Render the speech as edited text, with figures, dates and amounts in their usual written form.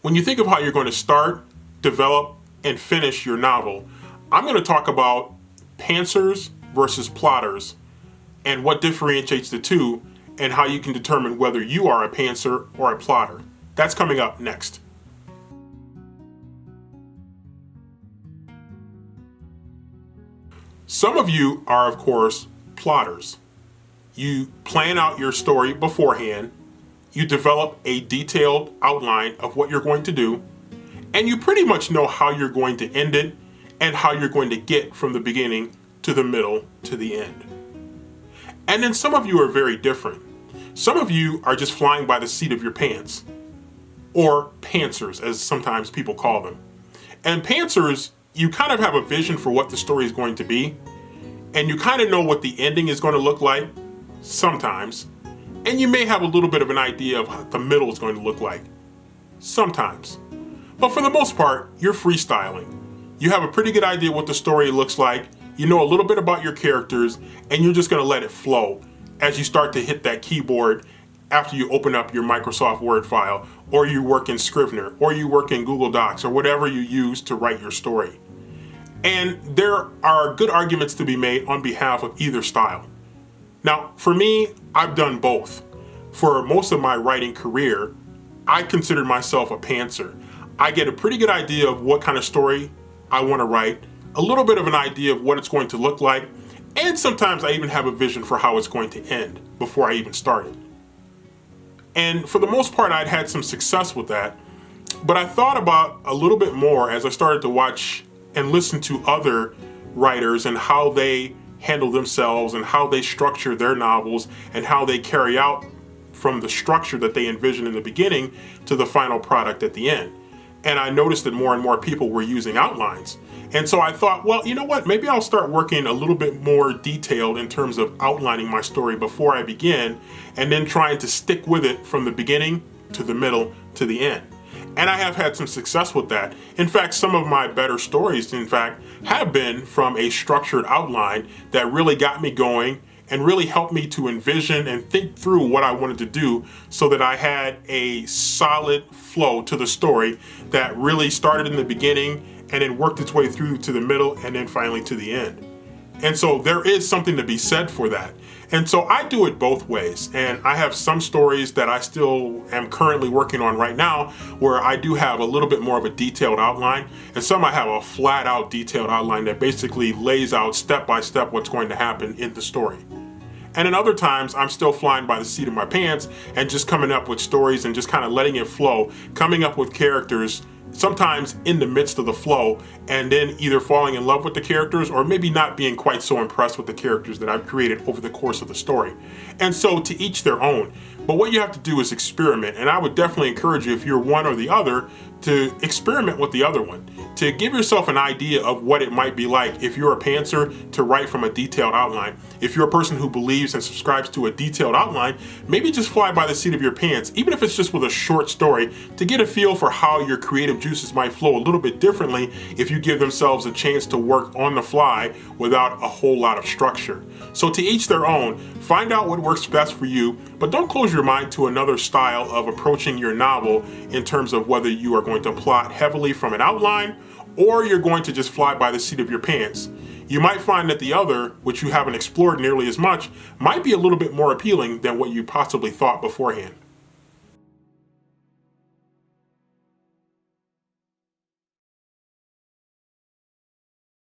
When you think of how you're going to start, develop, and finish your novel, I'm going to talk about pantsers versus plotters and what differentiates the two and how you can determine whether you are a pantser or a plotter. That's coming up next. Some of you are, of course, plotters. You plan out your story beforehand, you develop a detailed outline of what you're going to do, and you pretty much know how you're going to end it and how you're going to get from the beginning to the middle to the end. And then some of you are very different. Some of you are just flying by the seat of your pants, or pantsers, as sometimes people call them. And pantsers, you kind of have a vision for what the story is going to be, and you kind of know what the ending is going to look like, sometimes, and you may have a little bit of an idea of what the middle is going to look like, sometimes. But for the most part, you're freestyling. You have a pretty good idea what the story looks like, you know a little bit about your characters, and you're just going to let it flow as you start to hit that keyboard after you open up your Microsoft Word file, or you work in Scrivener, or you work in Google Docs, or whatever you use to write your story. And there are good arguments to be made on behalf of either style. Now, for me, I've done both. For most of my writing career, I considered myself a pantser. I get a pretty good idea of what kind of story I want to write, a little bit of an idea of what it's going to look like, and sometimes I even have a vision for how it's going to end before I even start it. And for the most part, I'd had some success with that, but I thought about a little bit more as I started to watch and listen to other writers and how they handle themselves and how they structure their novels and how they carry out from the structure that they envision in the beginning to the final product at the end. And I noticed that more and more people were using outlines. And so I thought, well, you know what, maybe I'll start working a little bit more detailed in terms of outlining my story before I begin, and then trying to stick with it from the beginning to the middle to the end. And I have had some success with that. In fact, some of my better stories, have been from a structured outline that really got me going and really helped me to envision and think through what I wanted to do so that I had a solid flow to the story that really started in the beginning and then worked its way through to the middle and then finally to the end. And so there is something to be said for that. And so I do it both ways. And I have some stories that I still am currently working on right now where I do have a little bit more of a detailed outline. And some I have a flat out detailed outline that basically lays out step by step what's going to happen in the story. And in other times, I'm still flying by the seat of my pants and just coming up with stories and just kind of letting it flow, coming up with characters, sometimes in the midst of the flow, and then either falling in love with the characters or maybe not being quite so impressed with the characters that I've created over the course of the story. And so to each their own. But what you have to do is experiment. And I would definitely encourage you, if you're one or the other, to experiment with the other one, to give yourself an idea of what it might be like if you're a pantser to write from a detailed outline. If you're a person who believes and subscribes to a detailed outline, maybe just fly by the seat of your pants, even if it's just with a short story, to get a feel for how your creative juices might flow a little bit differently if you give themselves a chance to work on the fly without a whole lot of structure. So to each their own, find out what works best for you, but don't close your mind to another style of approaching your novel in terms of whether you are going to plot heavily from an outline or you're going to just fly by the seat of your pants. You might find that the other, which you haven't explored nearly as much, might be a little bit more appealing than what you possibly thought beforehand.